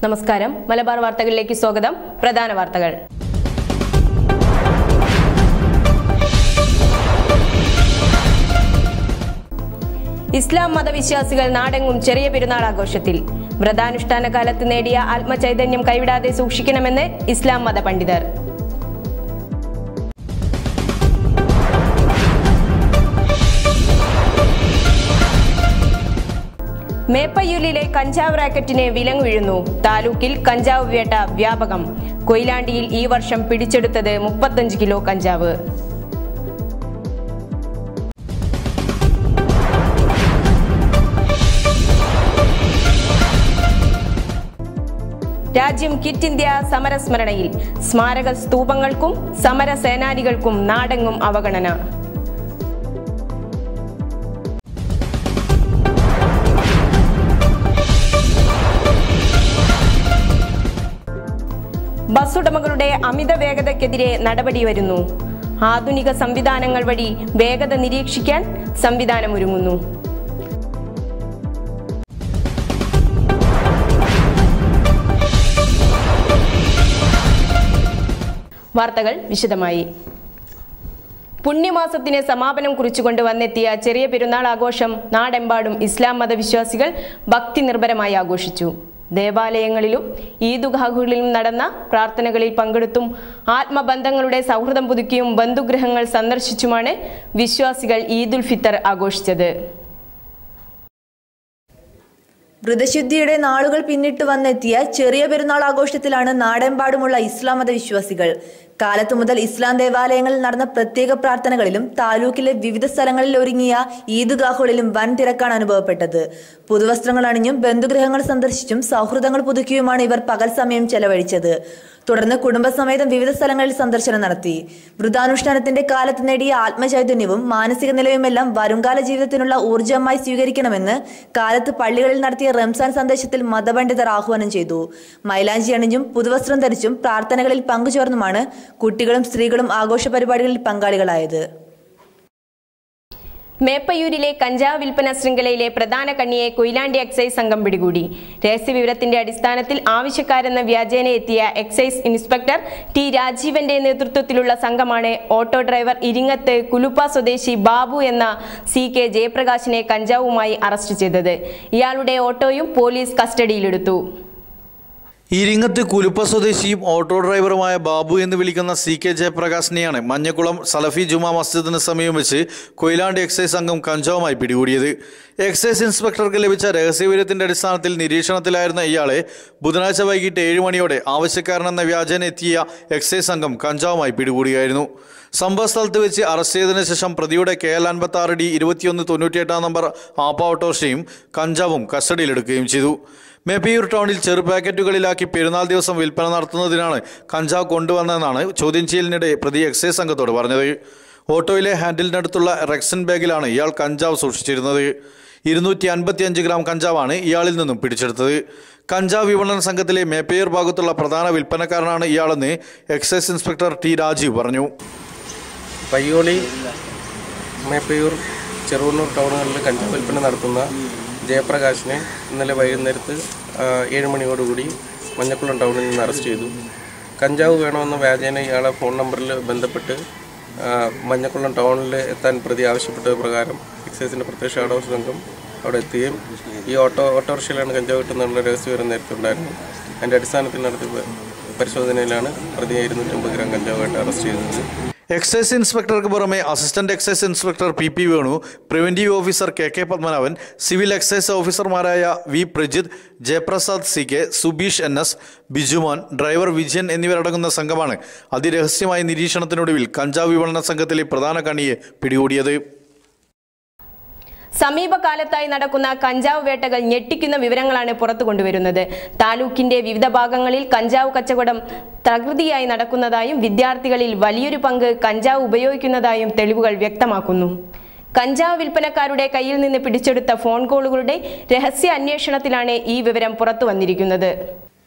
നമസ്കാരം. മലബാർ വാർത്തകളിലേക്ക് സ്വാഗതം. പ്രധാന വാർത്തകൾ. ഇസ്ലാം മതവിശ്വാസികൾ നാടെങ്ങും ചെറിയ പെരുന്നാൾ ആഘോഷത്തിൽ. വ്രതാനുഷ്ഠാന കാലത്ത് നേടിയ ആത്മചൈതന്യം കൈവിടാതെ സൂക്ഷിക്കണമെന്ന് ഇസ്ലാം മത പണ്ഡിതർ. മേപ്പയ്യൂരിലെ കഞ്ചാവ് റാക്കറ്റിന് വിലങ്ങ് വീഴുന്നു. താലൂക്കിൽ കഞ്ചാവ് വേട്ട വ്യാപകം. കൊയിലാണ്ടിയിൽ ഈ വർഷം പിടിച്ചെടുത്തത് 35 കിലോ കഞ്ചാവ്. രാജ്യം ക്വിറ്റ് ഇന്ത്യ സമരസ്മരണയിൽ. സ്മാരക സ്തൂപങ്ങൾക്കും സമര സേനാനികൾക്കും നാടെങ്ങും അവഗണന. ബസ്സുടമകളുടെ അമിത വേഗതയ്ക്കെതിരെ നടപടി വരുന്നു. ആധുനിക സംവിധാനങ്ങൾ വഴി വേഗത നിരീക്ഷിക്കാൻ സംവിധാനമൊരുങ്ങുന്നു. വാർത്തകൾ വിശദമായി. പുണ്യമാസത്തിന് സമാപനം കുറിച്ചുകൊണ്ട് വന്നെത്തിയ ചെറിയ പെരുന്നാൾ ആഘോഷം നാടെമ്പാടും ഇസ്ലാം മതവിശ്വാസികൾ ഭക്തി നിർഭരമായി ആഘോഷിച്ചു. ദേവാലയങ്ങളിലും ഈദ്ഗാഹുകളിലും നടന്ന പ്രാർത്ഥനകളിൽ പങ്കെടുത്തും ആത്മബന്ധങ്ങളുടെ സൗഹൃദം പുതുക്കിയും ബന്ധുഗൃഹങ്ങൾ സന്ദർശിച്ചുമാണ് വിശ്വാസികൾ ഈദുൽ ഫിത്തർ ആഘോഷിച്ചത്. വ്രതശുദ്ധിയുടെ നാളുകൾ പിന്നിട്ട് വന്നെത്തിയ ചെറിയ പെരുന്നാൾ ആഘോഷത്തിലാണ് നാടെമ്പാടുമുള്ള ഇസ്ലാം മതവിശ്വാസികൾ. കാലത്തു മുതൽ ഇസ്ലാം ദേവാലയങ്ങളിൽ നടന്ന പ്രത്യേക പ്രാർത്ഥനകളിലും താലൂക്കിലെ വിവിധ സ്ഥലങ്ങളിൽ ഒരുങ്ങിയ ഈദ്ഗാഹുകളിലും വൻ തിരക്കാണ് അനുഭവപ്പെട്ടത്. പുതുവസ്ത്രങ്ങൾ അണിഞ്ഞും ബന്ധുഗൃഹങ്ങൾ സന്ദർശിച്ചും സൗഹൃദങ്ങൾ പുതുക്കിയുമാണ് ഇവർ പകൽ സമയം ചെലവഴിച്ചത്. തുടർന്ന് കുടുംബസമേതം വിവിധ സ്ഥലങ്ങളിൽ സന്ദർശനം നടത്തി. വൃതാനുഷ്ഠാനത്തിന്റെ കാലത്ത് നേടിയ ആത്മചൈതന്യവും മാനസിക നിലയുമെല്ലാം വരുംകാല ജീവിതത്തിനുള്ള ഊർജ്ജമായി സ്വീകരിക്കണമെന്ന് കാലത്ത് പള്ളികളിൽ നടത്തിയ റംസാൻ സന്ദേശത്തിൽ മതപണ്ഡിതർ ആഹ്വാനം ചെയ്തു. മൈലാഞ്ചി അണിഞ്ഞും പുതുവസ്ത്രം ധരിച്ചും പ്രാർത്ഥനകളിൽ പങ്കുചേർന്നുമാണ് കുട്ടികളും സ്ത്രീകളും ആഘോഷ പരിപാടികളിൽ പങ്കാളികളായത്. മേപ്പയ്യൂരിലെ കഞ്ചാവ് വിൽപ്പന ശൃംഖലയിലെ പ്രധാന കണ്ണിയെ കൊയിലാണ്ടി എക്സൈസ് സംഘം പിടികൂടി. രഹസ്യവിവരത്തിന്റെ അടിസ്ഥാനത്തിൽ ആവശ്യക്കാരെന്ന വ്യാജേന എത്തിയ എക്സൈസ് ഇൻസ്പെക്ടർ ടി രാജീവന്റെ നേതൃത്വത്തിലുള്ള സംഘമാണ് ഓട്ടോ ഡ്രൈവർ ഇരിങ്ങത്ത് കുലുപ്പ സ്വദേശി ബാബു എന്ന CK ജയപ്രകാശിനെ കഞ്ചാവുമായി അറസ്റ്റ് ചെയ്തത്. ഇയാളുടെ ഓട്ടോയും പോലീസ് കസ്റ്റഡിയിലെടുത്തു. ഇരിങ്ങത്ത് കുലുപ്പ സ്വദേശിയും ഓട്ടോ ഡ്രൈവറുമായ ബാബു എന്ന് വിളിക്കുന്ന CK ജയപ്രകാശിനെയാണ് മഞ്ഞക്കുളം സലഫി ജുമാ മസ്ജിദിന് സമീപം വെച്ച് കൊയിലാണ്ടി എക്സൈസ് സംഘം കഞ്ചാവുമായി പിടികൂടിയത്. എക്സൈസ് ഇൻസ്പെക്ടർക്ക് ലഭിച്ച രഹസ്യവിവരത്തിന്റെ അടിസ്ഥാനത്തിൽ നിരീക്ഷണത്തിലായിരുന്ന ഇയാളെ ബുധനാഴ്ച വൈകിട്ട് 7 മണിയോടെ ആവശ്യക്കാരനെന്ന വ്യാജേന എത്തിയ എക്സൈസ് സംഘം കഞ്ചാവുമായി പിടികൂടിയായിരുന്നു. സംഭവ സ്ഥലത്ത് വെച്ച് അറസ്റ്റ് ചെയ്തതിനു ശേഷം പ്രതിയുടെ KL 56D 2198 നമ്പർ ആപ്പ ഓട്ടോറിക്ഷയും കഞ്ചാവും കസ്റ്റഡിയിലെടുക്കുകയും ചെയ്തു. മേപ്പയ്യൂർ ടൗണിൽ ചെറു പാക്കറ്റുകളിലാക്കി പെരുന്നാൾ ദിവസം വിൽപ്പന നടത്തുന്നതിനാണ് കഞ്ചാവ് കൊണ്ടുവന്നതെന്നാണ് ചോദ്യം ചെയ്യലിനിടെ പ്രതി എക്സൈസ് സംഘത്തോട് പറഞ്ഞത്. ഓട്ടോയിലെ ഹാൻഡിലിനടുത്തുള്ള റെക്സൺ ബാഗിലാണ് ഇയാൾ കഞ്ചാവ് സൂക്ഷിച്ചിരുന്നത്. 255 ഗ്രാം കഞ്ചാവാണ് ഇയാളിൽ നിന്നും പിടിച്ചെടുത്തത്. കഞ്ചാവ് വിപണന സംഘത്തിലെ മേപ്പയ്യൂർ ഭാഗത്തുള്ള പ്രധാന വിൽപ്പനക്കാരനാണ് ഇയാളെന്ന് എക്സൈസ് ഇൻസ്പെക്ടർ ടി രാജീവ് പറഞ്ഞു. പയ്യോളി, മേപ്പയ്യൂർ, ചെറുവണ്ണൂർ ടൗണുകളിൽ കഞ്ചാവ് വിൽപ്പന നടത്തുന്ന ജയപ്രകാശിനെ ഇന്നലെ വൈകുന്നേരത്ത് 7 മണിയോടുകൂടി മഞ്ഞക്കുളം ടൗണിൽ നിന്ന് അറസ്റ്റ് ചെയ്തു. കഞ്ചാവ് വേണമെന്ന വ്യാജേന ഇയാളെ ഫോൺ നമ്പറിൽ ബന്ധപ്പെട്ട് മഞ്ഞക്കുളം ടൗണിൽ എത്താൻ പ്രതി ആവശ്യപ്പെട്ടത് പ്രകാരം എക്സൈസിൻ്റെ പ്രത്യേക ഷാഡോ സംഘം അവിടെ എത്തുകയും ഈ ഓട്ടോറിക്ഷയിലാണ് കഞ്ചാവ് കിട്ടുന്നുള്ള രഹസ്യവിവരം നേരത്തെ ഉണ്ടായിരുന്നു. അതിൻ്റെ അടിസ്ഥാനത്തിൽ നടത്തിയ പരിശോധനയിലാണ് പ്രതിയെ 250 ഗ്രാം കഞ്ചാവായിട്ട് അറസ്റ്റ് ചെയ്തത്. എക്സൈസ് ഇൻസ്പെക്ടർക്ക് പുറമെ assistant excise inspector PP Venu, preventive officer KK Padmanabhan, civil excise ഓഫീസർമാരായ V Prajith, Jayaprasad CK, Subeesh NS, Bijumon, driver Vijayan എന്നിവരടങ്ങുന്ന സംഘമാണ് അതിരഹസ്യമായ നിരീക്ഷണത്തിനൊടുവിൽ കഞ്ചാവ് വിപണന സംഘത്തിലെ പ്രധാന കണ്ണിയെ പിടികൂടിയത്. സമീപകാലത്തായി നടക്കുന്ന കഞ്ചാവ് വേട്ടകൾ ഞെട്ടിക്കുന്ന വിവരങ്ങളാണ് പുറത്തു കൊണ്ടുവരുന്നത്. താലൂക്കിന്റെ വിവിധ ഭാഗങ്ങളിൽ കഞ്ചാവ് കച്ചവടം തകൃതിയായി നടക്കുന്നതായും വിദ്യാർത്ഥികളിൽ വലിയൊരു പങ്ക് കഞ്ചാവ് ഉപയോഗിക്കുന്നതായും തെളിവുകൾ വ്യക്തമാക്കുന്നു. കഞ്ചാവ് വിൽപ്പനക്കാരുടെ കയ്യിൽ നിന്ന് പിടിച്ചെടുത്ത ഫോൺ കോളുകളുടെ രഹസ്യ അന്വേഷണത്തിലാണ് ഈ വിവരം പുറത്തു വന്നിരിക്കുന്നത്.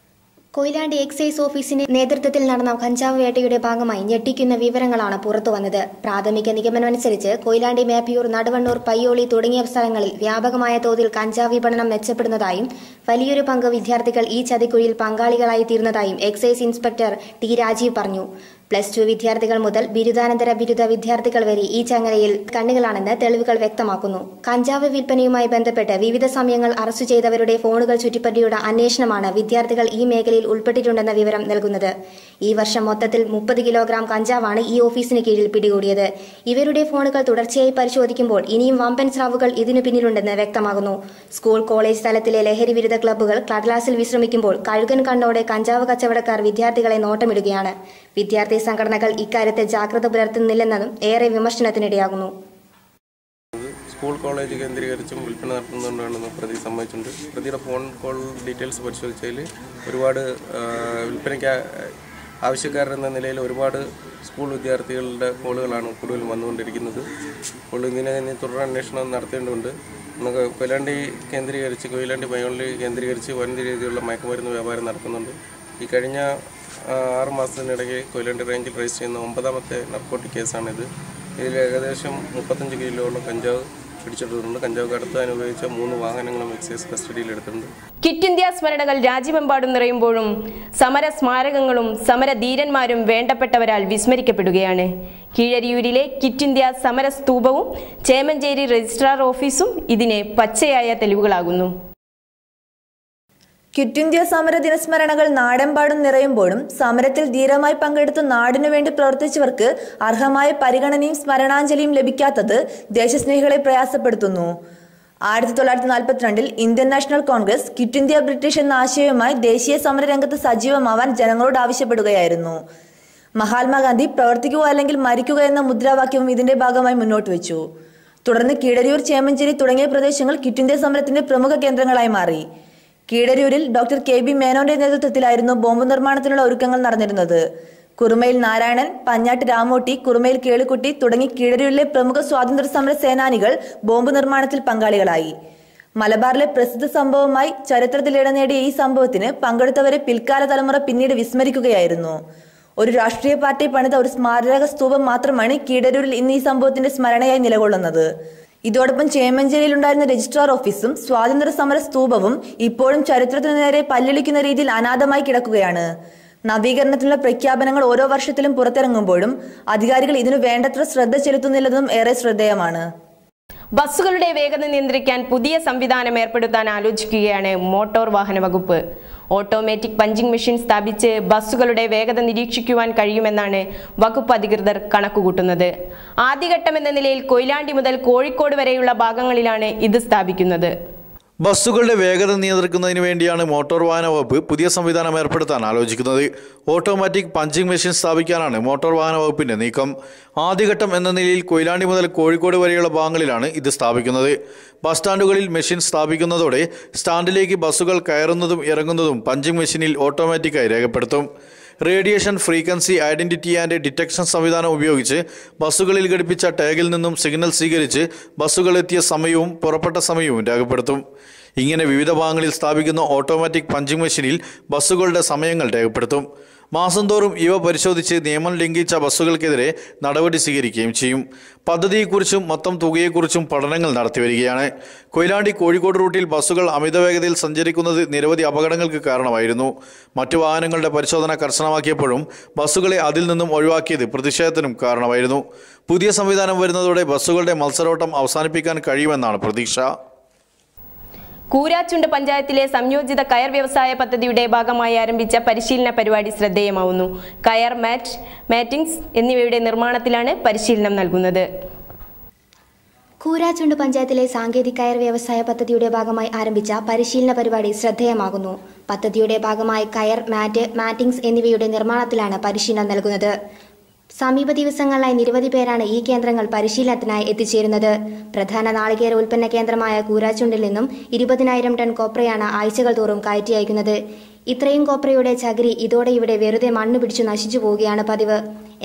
കൊയിലാണ്ടി എക്സൈസ് ഓഫീസിന്റെ നേതൃത്വത്തിൽ നടന്ന കഞ്ചാവ് വേട്ടയുടെ ഭാഗമായി ഞെട്ടിക്കുന്ന വിവരങ്ങളാണ് പുറത്തുവന്നത്. പ്രാഥമിക നിഗമനമനുസരിച്ച് കൊയിലാണ്ടി മേപ്പയൂർ, നടുവണ്ണൂർ, പയ്യോളി തുടങ്ങിയ സ്ഥലങ്ങളിൽ വ്യാപകമായ തോതിൽ കഞ്ചാവ് വിപണനം മെച്ചപ്പെടുന്നതായും വലിയൊരു പങ്ക് വിദ്യാർത്ഥികൾ ഈ ചതിക്കുഴിയിൽ പങ്കാളികളായി തീർന്നതായും എക്സൈസ് ഇൻസ്പെക്ടർ ടി രാജീവ് പറഞ്ഞു. +2 വിദ്യാർത്ഥികൾ മുതൽ ബിരുദാനന്തര ബിരുദ വിദ്യാർത്ഥികൾ വരെ ഈ ചങ്ങലയിൽ കണ്ണികളാണെന്ന് തെളിവുകൾ വ്യക്തമാക്കുന്നു. കഞ്ചാവ് വിൽപ്പനയുമായി ബന്ധപ്പെട്ട് വിവിധ സമയങ്ങൾ അറസ്റ്റ് ചെയ്തവരുടെ ഫോണുകൾ ചുറ്റിപ്പറ്റിയുള്ള അന്വേഷണമാണ് വിദ്യാർത്ഥികൾ ഈ മേഖലയിൽ ഉൾപ്പെട്ടിട്ടുണ്ടെന്ന വിവരം നൽകുന്നത്. ഈ വർഷം മൊത്തത്തിൽ 30 കിലോഗ്രാം കഞ്ചാവാണ് ഈ ഓഫീസിന് കീഴിൽ പിടികൂടിയത്. ഇവരുടെ ഫോണുകൾ തുടർച്ചയായി പരിശോധിക്കുമ്പോൾ ഇനിയും വമ്പൻ സ്രാവുകൾ ഇതിനു പിന്നിലുണ്ടെന്ന് വ്യക്തമാകുന്നു. സ്കൂൾ, കോളേജ് തലത്തിലെ ലഹരി വിരുദ്ധ ക്ലബ്ബുകൾ കടലാസിൽ വിശ്രമിക്കുമ്പോൾ കഴുകൻ കണ്ണോടെ കഞ്ചാവ് കച്ചവടക്കാർ വിദ്യാർത്ഥികളെ നോട്ടമിടുകയാണ്. വിദ്യാർത്ഥി സംഘടനകൾ ഇക്കാര്യത്തിൽ ജാഗ്രത പുലർത്തുന്നില്ലെന്നതും ഏറെ വിമർശനത്തിനിടയാകുന്നു. സ്കൂൾ, കോളേജ് കേന്ദ്രീകരിച്ചും വിൽപ്പന നടത്തുന്നുണ്ടെന്ന് പ്രതി സമ്മതിച്ചിട്ടുണ്ട്. പ്രതിയുടെ ഫോൺ കോൾ ഡീറ്റെയിൽസ് പരിശോധിച്ചതിൽ ഒരുപാട് വിൽപ്പനയ്ക്ക് ആവശ്യക്കാരെന്ന നിലയിൽ ഒരുപാട് സ്കൂൾ വിദ്യാർത്ഥികളുടെ കോളുകളാണ് കൂടുതലും വന്നുകൊണ്ടിരിക്കുന്നത്. അപ്പോൾ ഇതിനെ തുടരന്വേഷണം നടത്തേണ്ടതുണ്ട്. നമുക്ക് കൊയിലാണ്ടി കേന്ദ്രീകരിച്ച്, കൊയിലാണ്ടി പയ്യോളി കേന്ദ്രീകരിച്ച് വൻ രീതിയിലുള്ള മയക്കുമരുന്ന് വ്യാപാരം നടക്കുന്നുണ്ട്. ഈ കഴിഞ്ഞ 6 മാസത്തിനിടയ്ക്ക് കൊയിലാണ്ടി റേഞ്ചിൽ രജിസ്റ്റർ ചെയ്യുന്ന 9ാമത്തെ നർക്കോട്ടിക് കേസാണിത്. ഇതിൽ ഏകദേശം 35 കിലോളം കഞ്ചാവ് പിടിച്ചെടുത്തിട്ടുണ്ട്. കഞ്ചാവ് കടത്താൻ ഉപയോഗിച്ച 3 വാഹനങ്ങളും എക്സൈസ് കസ്റ്റഡിയിൽ എടുത്തിട്ടുണ്ട്. കിറ്റ് ഇന്ത്യ സ്മരണകൾ രാജ്യമെമ്പാടും നിറയുമ്പോഴും സമര സ്മാരകങ്ങളും സമരധീരന്മാരും വേണ്ടപ്പെട്ടവരാൽ വിസ്മരിക്കപ്പെടുകയാണ്. കീഴരിയൂരിലെ കിറ്റ് ഇന്ത്യ സമര സ്തൂപവും ചേമഞ്ചേരി രജിസ്ട്രാർ ഓഫീസും ഇതിന് പച്ചയായ തെളിവുകളാകുന്നു. ക്വിറ്റ് ഇന്ത്യ സമര ദിനസ്മരണകൾ നാടെമ്പാടും നിറയുമ്പോഴും സമരത്തിൽ ധീരമായി പങ്കെടുത്ത് നാടിനു വേണ്ടി പ്രവർത്തിച്ചവർക്ക് അർഹമായ പരിഗണനയും സ്മരണാഞ്ജലിയും ലഭിക്കാത്തത് ദേശസ്നേഹികളെ പ്രയാസപ്പെടുത്തുന്നു. 1942 Indian national Congress quit India British എന്ന ആശയവുമായി ദേശീയ സമരരംഗത്ത് സജീവമാവാൻ ജനങ്ങളോട് ആവശ്യപ്പെടുകയായിരുന്നു. മഹാത്മാഗാന്ധി പ്രവർത്തിക്കുക അല്ലെങ്കിൽ മരിക്കുക എന്ന മുദ്രാവാക്യവും ഇതിന്റെ ഭാഗമായി മുന്നോട്ട് വെച്ചു. തുടർന്ന് കീഴരിയൂർ, ചേമഞ്ചേരി തുടങ്ങിയ പ്രദേശങ്ങൾ ക്വിറ്റ് ഇന്ത്യ സമരത്തിന്റെ പ്രമുഖ കേന്ദ്രങ്ങളായി മാറി. കീഴരിയൂരിൽ ഡോക്ടർ KB മേനോന്റെ നേതൃത്വത്തിലായിരുന്നു ബോംബ് നിർമ്മാണത്തിനുള്ള ഒരുക്കങ്ങൾ നടന്നിരുന്നത്. കുറുമയിൽ നാരായണൻ, പഞ്ഞാട്ട് രാമോട്ടി, കുറുമയിൽ കേളുക്കുട്ടി തുടങ്ങി കീഴരിയൂരിലെ പ്രമുഖ സ്വാതന്ത്ര്യ സമര സേനാനികൾ ബോംബ് നിർമ്മാണത്തിൽ പങ്കാളികളായി. മലബാറിലെ പ്രസിദ്ധ സംഭവമായി ചരിത്രത്തിൽ ഇടം നേടിയ ഈ സംഭവത്തിന് പങ്കെടുത്തവരെ പിൽക്കാല തലമുറ പിന്നീട് വിസ്മരിക്കുകയായിരുന്നു. ഒരു രാഷ്ട്രീയ പാർട്ടി പണിത ഒരു സ്മാരക സ്തൂപം മാത്രമാണ് കീഴരിയൂരിൽ ഇന്ന് ഈ സംഭവത്തിന്റെ സ്മരണയായി നിലകൊള്ളുന്നത്. ഇതോടൊപ്പം ചേമഞ്ചേരിയിൽ ഉണ്ടായിരുന്ന രജിസ്ട്രാർ ഓഫീസും സ്വാതന്ത്ര്യ സമര സ്തൂപവും ഇപ്പോഴും ചരിത്രത്തിനു നേരെ പല്ലിളിക്കുന്ന രീതിയിൽ അനാഥമായി കിടക്കുകയാണ്. നവീകരണത്തിനുള്ള പ്രഖ്യാപനങ്ങൾ ഓരോ വർഷത്തിലും പുറത്തിറങ്ങുമ്പോഴും അധികാരികൾ ഇതിനു വേണ്ടത്ര ശ്രദ്ധ ചെലുത്തുന്നില്ലെന്നതും ഏറെ ശ്രദ്ധേയമാണ്. ബസ്സുകളുടെ വേഗത നിയന്ത്രിക്കാൻ പുതിയ സംവിധാനം ഏർപ്പെടുത്താൻ ആലോചിക്കുകയാണ് മോട്ടോർ വാഹന വകുപ്പ്. ഓട്ടോമാറ്റിക് പഞ്ചിംഗ് മെഷീൻ സ്ഥാപിച്ച് ബസ്സുകളുടെ വേഗത നിരീക്ഷിക്കുവാൻ കഴിയുമെന്നാണ് വകുപ്പ് അധികൃതർ കണക്കുകൂട്ടുന്നത്. ആദ്യഘട്ടം എന്ന നിലയിൽ കൊയിലാണ്ടി മുതൽ കോഴിക്കോട് വരെയുള്ള ഭാഗങ്ങളിലാണ് ഇത് സ്ഥാപിക്കുന്നത്. ബസ്സുകളുടെ വേഗത നിയന്ത്രിക്കുന്നതിന് വേണ്ടിയാണ് മോട്ടോർ വാഹന വകുപ്പ് പുതിയ സംവിധാനം ഏർപ്പെടുത്താൻ ആലോചിക്കുന്നത്. ഓട്ടോമാറ്റിക് പഞ്ചിംഗ് മെഷീൻ സ്ഥാപിക്കാനാണ് മോട്ടോർ വാഹന വകുപ്പിന്റെ നീക്കം. ആദ്യഘട്ടം എന്ന നിലയിൽ കൊയിലാണ്ടി മുതൽ കോഴിക്കോട് വരെയുള്ള ഭാഗങ്ങളിലാണ് ഇത് സ്ഥാപിക്കുന്നത്. ബസ് സ്റ്റാൻഡുകളിൽ മെഷീൻ സ്ഥാപിക്കുന്നതോടെ സ്റ്റാൻഡിലേക്ക് ബസ്സുകൾ കയറുന്നതും ഇറങ്ങുന്നതും പഞ്ചിംഗ് മെഷീനിൽ ഓട്ടോമാറ്റിക്കായി രേഖപ്പെടുത്തും. Radiation frequency identity and detection സംവിധാനം ഉപയോഗിച്ച് ബസ്സുകളിൽ ഘടിപ്പിച്ച ടാഗിൽ നിന്നും സിഗ്നൽ സ്വീകരിച്ച് ബസ്സുകൾ എത്തിയ സമയവും പുറപ്പെട്ട സമയവും രേഖപ്പെടുത്തും. ഇങ്ങനെ വിവിധ ഭാഗങ്ങളിൽ സ്ഥാപിക്കുന്ന ഓട്ടോമാറ്റിക് പഞ്ചിംഗ് മെഷീനിൽ ബസ്സുകളുടെ സമയങ്ങൾ രേഖപ്പെടുത്തും. മാസം തോറും ഇവ പരിശോധിച്ച് നിയമം ലംഘിച്ച ബസ്സുകൾക്കെതിരെ നടപടി സ്വീകരിക്കുകയും ചെയ്യും. പദ്ധതിയെക്കുറിച്ചും മൊത്തം തുകയെക്കുറിച്ചും പഠനങ്ങൾ നടത്തിവരികയാണ്. കൊയിലാണ്ടി കോഴിക്കോട് റൂട്ടിൽ ബസ്സുകൾ അമിതവേഗതയിൽ സഞ്ചരിക്കുന്നത് നിരവധി അപകടങ്ങൾക്ക് കാരണമായിരുന്നു. മറ്റു വാഹനങ്ങളുടെ പരിശോധന കർശനമാക്കിയപ്പോഴും ബസ്സുകളെ അതിൽ നിന്നും ഒഴിവാക്കിയത് പ്രതിഷേധത്തിനും കാരണമായിരുന്നു. പുതിയ സംവിധാനം വരുന്നതോടെ ബസ്സുകളുടെ മത്സരോട്ടം അവസാനിപ്പിക്കാൻ കഴിയുമെന്നാണ് പ്രതീക്ഷ. കൂരാച്ചുണ്ട് പഞ്ചായത്തിലെ സംയോജിത കയർ വ്യവസായ പദ്ധതിയുടെ ഭാഗമായി ആരംഭിച്ച പരിശീലന പരിപാടി ശ്രദ്ധേയമാവുന്നു. കയർ മാറ്റിംഗ്സ് എന്നിവയുടെ നിർമ്മാണത്തിലാണ് പരിശീലനം നൽകുന്നത്. കൂരാച്ചുണ്ട് പഞ്ചായത്തിലെ സാങ്കേതിക കയർ വ്യവസായ പദ്ധതിയുടെ ഭാഗമായി ആരംഭിച്ച പരിശീലന പരിപാടി ശ്രദ്ധേയമാകുന്നു. പദ്ധതിയുടെ ഭാഗമായി കയർ മാറ്റിംഗ്സ് എന്നിവയുടെ നിർമ്മാണത്തിലാണ് പരിശീലനം നൽകുന്നത്. സമീപ ദിവസങ്ങളിലായി നിരവധി പേരാണ് ഈ കേന്ദ്രങ്ങൾ പരിശീലനത്തിനായി എത്തിച്ചേരുന്നത്. പ്രധാന നാളികേര ഉൽപ്പന്ന കേന്ദ്രമായ കൂരാച്ചുണ്ടിൽ നിന്നും 20,000 ടൺ കൊപ്രയാണ് ആഴ്ചകൾ തോറും കയറ്റി അയക്കുന്നത്. ഇത്രയും കൊപ്രയുടെ ചകിരി ഇതോടെ ഇവിടെ വെറുതെ മണ്ണ് പിടിച്ചു നശിച്ചു പോവുകയാണ് പതിവ്.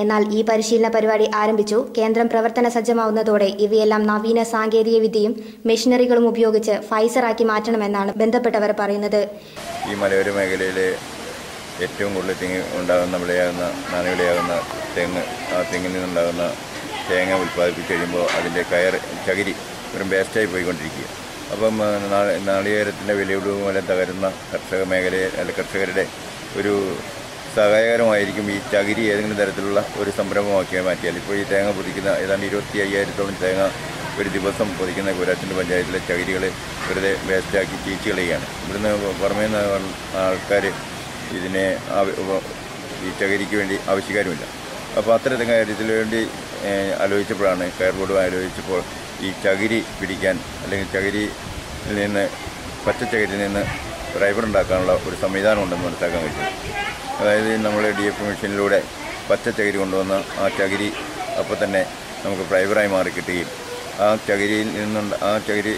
എന്നാൽ ഈ പരിശീലന പരിപാടി ആരംഭിച്ചു. കേന്ദ്രം പ്രവർത്തന സജ്ജമാവുന്നതോടെ ഇവയെല്ലാം നവീന സാങ്കേതിക വിദ്യയും മെഷീനറികളും ഉപയോഗിച്ച് ഫൈസറാക്കി മാറ്റണമെന്നാണ് ബന്ധപ്പെട്ടവർ പറയുന്നത്. ഈ മലയോര മേഖലയിലെ ഏറ്റവും കൂടുതൽ വിളയാകുന്ന നാണ്യവിളയാകുന്ന തെങ്ങ്, ആ തെങ്ങിൽ നിന്നുണ്ടാകുന്ന തേങ്ങ ഉൽപ്പാദിപ്പിച്ച് കഴിയുമ്പോൾ അതിൻ്റെ ചകിരി ഒരു വേസ്റ്റായി പോയിക്കൊണ്ടിരിക്കുക. അപ്പം നാളികേരത്തിൻ്റെ വിലയുടെ മൂലം തകരുന്ന കർഷക മേഖലയെ കർഷകരുടെ ഒരു സഹായകരമായിരിക്കും ഈ ചകിരി ഏതെങ്കിലും തരത്തിലുള്ള ഒരു സംരംഭമാക്കി മാറ്റിയാൽ. ഇപ്പോൾ ഈ തേങ്ങ പൊതിക്കുന്ന ഏതാണ്ട് 25,000-ഓളം തേങ്ങ ഒരു ദിവസം പൊതിക്കുന്ന കൂരാച്ചൻ്റെ പഞ്ചായത്തിലെ ചകിരികൾ വെറുതെ വേസ്റ്റാക്കി ചീച്ചു കളയുകയാണ്. ഇവിടുന്ന് പുറമേ നിന്ന് ആൾക്കാർ ഇതിനെ ഈ ചകിരിക്ക് വേണ്ടി ആവശ്യക്കാരുമില്ല. അപ്പോൾ അത്തരത്തിൽ കാര്യത്തിന് വേണ്ടി ആലോചിച്ചപ്പോഴാണ് കയർ ബോർഡ് ആലോചിച്ചപ്പോൾ ഈ ചകിരി പിടിക്കാൻ അല്ലെങ്കിൽ ചകിരിയിൽ നിന്ന് പച്ചച്ചകിരിയിൽ നിന്ന് ഫൈബർ ഉണ്ടാക്കാനുള്ള ഒരു സംവിധാനം ഉണ്ടെന്ന് മനസ്സിലാക്കാൻ കഴിയും. അതായത് നമ്മൾ DF മെഷീനിലൂടെ പച്ചച്ചകിരി കൊണ്ടുവന്ന ആ ചകിരി അപ്പോൾ തന്നെ നമുക്ക് ഫൈബറായി മാറി കിട്ടുകയും ആ ചകിരിയിൽ നിന്നുണ്ട് ആ ചകിരി